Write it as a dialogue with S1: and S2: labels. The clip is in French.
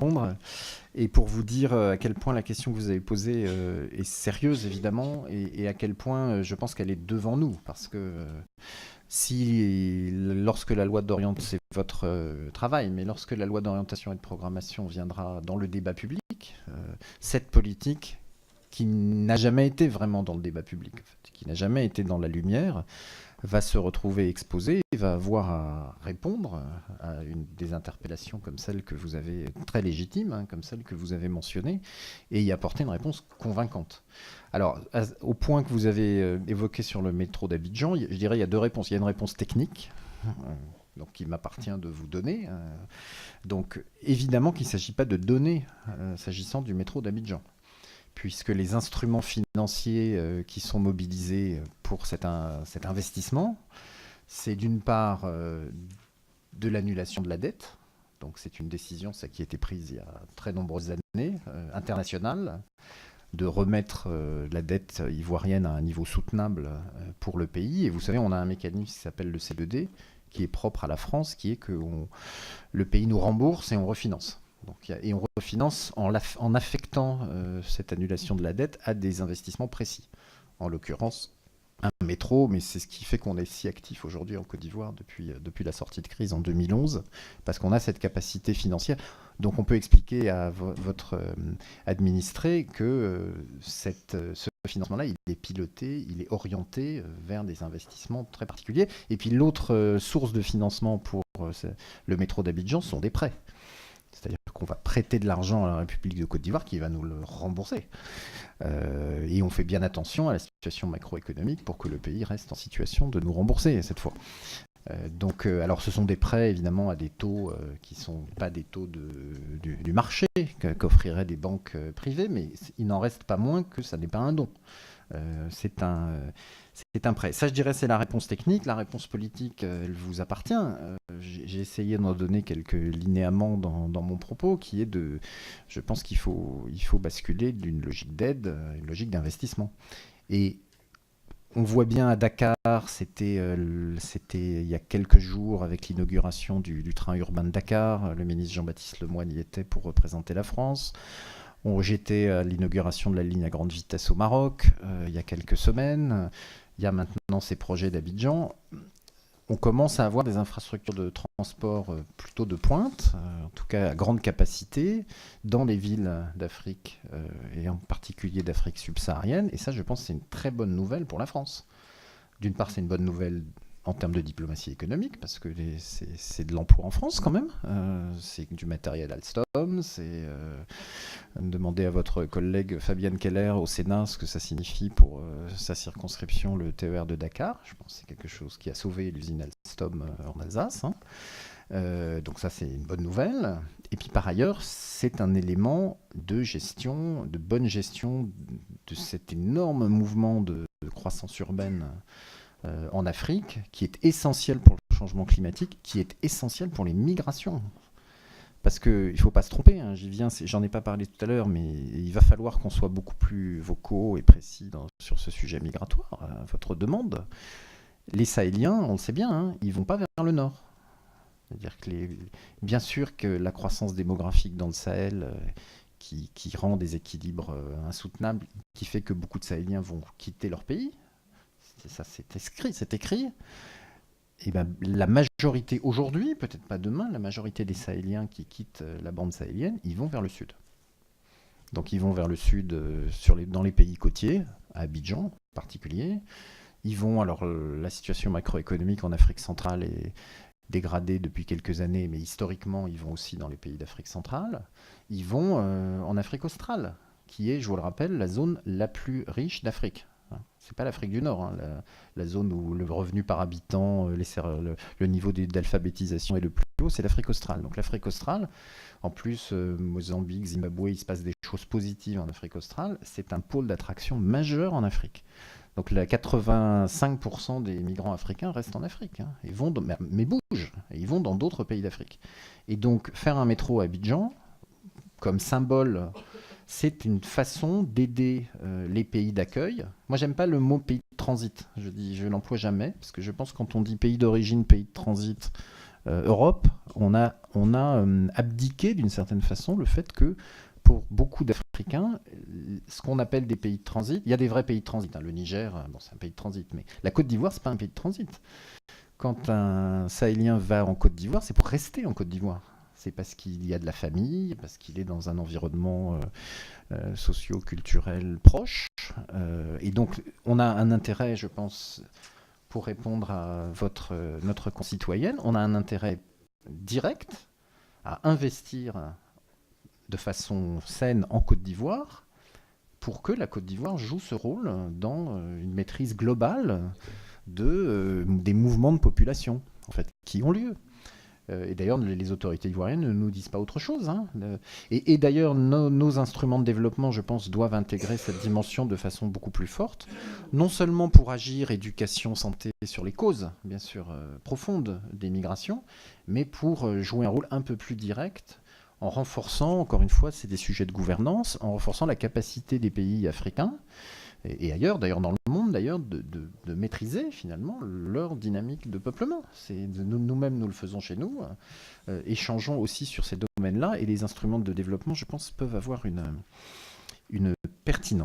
S1: répondre et pour vous dire à quel point la question que vous avez posée est sérieuse, évidemment, et à quel point je pense qu'elle est devant nous. Parce que si, lorsque la loi d'orientation, c'est votre travail, mais lorsque la loi d'orientation et de programmation viendra dans le débat public, cette politique qui n'a jamais été vraiment dans le débat public, en fait, qui n'a jamais été dans la lumière, va se retrouver exposée et va avoir à répondre à des interpellations comme celle que vous avez, très légitimes, hein, comme celle que vous avez mentionnée, et y apporter une réponse convaincante. Alors, au point que vous avez évoqué sur le métro d'Abidjan, je dirais qu'il y a deux réponses. Il y a une réponse technique, donc qui m'appartient de vous donner. Donc, évidemment qu'il ne s'agit pas de données s'agissant du métro d'Abidjan, puisque les instruments financiers qui sont mobilisés pour cet investissement, c'est d'une part de l'annulation de la dette. Donc c'est une décision, ça qui a été prise il y a très nombreuses années, internationale, de remettre la dette ivoirienne à un niveau soutenable pour le pays. Et vous savez, on a un mécanisme qui s'appelle le CBD, qui est propre à la France, qui est que le pays nous rembourse et on refinance. Donc, et on refinance en affectant cette annulation de la dette à des investissements précis. En l'occurrence, un métro, mais c'est ce qui fait qu'on est si actif aujourd'hui en Côte d'Ivoire depuis la sortie de crise en 2011, parce qu'on a cette capacité financière. Donc on peut expliquer à votre administré que ce financement-là, il est piloté, il est orienté vers des investissements très particuliers. Et puis l'autre source de financement pour le métro d'Abidjan sont des prêts. C'est-à-dire qu'on va prêter de l'argent à la République de Côte d'Ivoire qui va nous le rembourser. Et on fait bien attention à la situation macroéconomique pour que le pays reste en situation de nous rembourser cette fois. Donc, alors ce sont des prêts évidemment à des taux qui ne sont pas des taux du marché qu'offriraient des banques privées, mais il n'en reste pas moins que ça n'est pas un don. C'est un prêt. Ça, je dirais, c'est la réponse technique. La réponse politique, elle vous appartient. J'ai essayé d'en donner quelques linéaments dans mon propos, qui est de... Je pense qu'il faut basculer d'une logique d'aide à une logique d'investissement. Et on voit bien à Dakar, c'était il y a quelques jours avec l'inauguration du train urbain de Dakar. Le ministre Jean-Baptiste Lemoyne y était pour représenter la France. J'étais à l'inauguration de la ligne à grande vitesse au Maroc il y a quelques semaines. Il y a maintenant ces projets d'Abidjan. On commence à avoir des infrastructures de transport plutôt de pointe, en tout cas à grande capacité, dans les villes d'Afrique, et en particulier d'Afrique subsaharienne. Et ça, je pense que c'est une très bonne nouvelle pour la France. D'une part, c'est une bonne nouvelle en termes de diplomatie économique, parce que c'est de l'emploi en France quand même. C'est du matériel Alstom, c'est demander à votre collègue Fabienne Keller au Sénat ce que ça signifie pour sa circonscription, le TER de Dakar. Je pense que c'est quelque chose qui a sauvé l'usine Alstom en Alsace. Hein. Donc ça, c'est une bonne nouvelle. Et puis par ailleurs, c'est un élément de gestion, de bonne gestion de cet énorme mouvement de croissance urbaine en Afrique, qui est essentiel pour le changement climatique, qui est essentiel pour les migrations. Parce qu'il ne faut pas se tromper, hein, j'en ai pas parlé tout à l'heure, mais il va falloir qu'on soit beaucoup plus vocaux et précis sur ce sujet migratoire, votre demande. Les Sahéliens, on le sait bien, hein, ils ne vont pas vers le nord. C'est-à-dire que bien sûr que la croissance démographique dans le Sahel, qui rend des équilibres insoutenables, qui fait que beaucoup de Sahéliens vont quitter leur pays, ça c'est écrit. Et ben, la majorité aujourd'hui, peut-être pas demain, la majorité des Sahéliens qui quittent la bande sahélienne, ils vont vers le sud. Donc ils vont vers le sud dans les pays côtiers, à Abidjan en particulier. Ils vont, alors la situation macroéconomique en Afrique centrale est dégradée depuis quelques années, mais historiquement, ils vont aussi dans les pays d'Afrique centrale. Ils vont en Afrique australe, qui est, je vous le rappelle, la zone la plus riche d'Afrique. C'est pas l'Afrique du Nord, hein, la zone où le revenu par habitant, le niveau d'alphabétisation est le plus haut, c'est l'Afrique australe. Donc l'Afrique australe, en plus, Mozambique, Zimbabwe, il se passe des choses positives en Afrique australe, c'est un pôle d'attraction majeur en Afrique. Donc 85% des migrants africains restent en Afrique, hein, mais bougent, et ils vont dans d'autres pays d'Afrique. Et donc faire un métro à Abidjan, comme symbole, c'est une façon d'aider les pays d'accueil. Moi, j'aime pas le mot pays de transit. Je l'emploie jamais, parce que je pense que quand on dit pays d'origine, pays de transit, Europe, on a abdiqué d'une certaine façon le fait que pour beaucoup d'Africains, ce qu'on appelle des pays de transit, il y a des vrais pays de transit. Hein. Le Niger, bon, c'est un pays de transit, mais la Côte d'Ivoire, c'est pas un pays de transit. Quand un Sahélien va en Côte d'Ivoire, c'est pour rester en Côte d'Ivoire. C'est parce qu'il y a de la famille, parce qu'il est dans un environnement socio-culturel proche. Et donc, on a un intérêt, je pense, pour répondre à notre concitoyenne, on a un intérêt direct à investir de façon saine en Côte d'Ivoire pour que la Côte d'Ivoire joue ce rôle dans une maîtrise globale des mouvements de population en fait, qui ont lieu. Et d'ailleurs, les autorités ivoiriennes ne nous disent pas autre chose. Hein. Et d'ailleurs, nos instruments de développement, je pense, doivent intégrer cette dimension de façon beaucoup plus forte, non seulement pour agir éducation, santé sur les causes, bien sûr, profondes des migrations, mais pour jouer un rôle un peu plus direct en renforçant, encore une fois, c'est des sujets de gouvernance, en renforçant la capacité des pays africains et ailleurs, d'ailleurs dans le monde, d'ailleurs, de maîtriser finalement leur dynamique de peuplement. Nous-mêmes, nous le faisons chez nous, échangeons aussi sur ces domaines-là, et les instruments de développement, je pense, peuvent avoir une pertinence.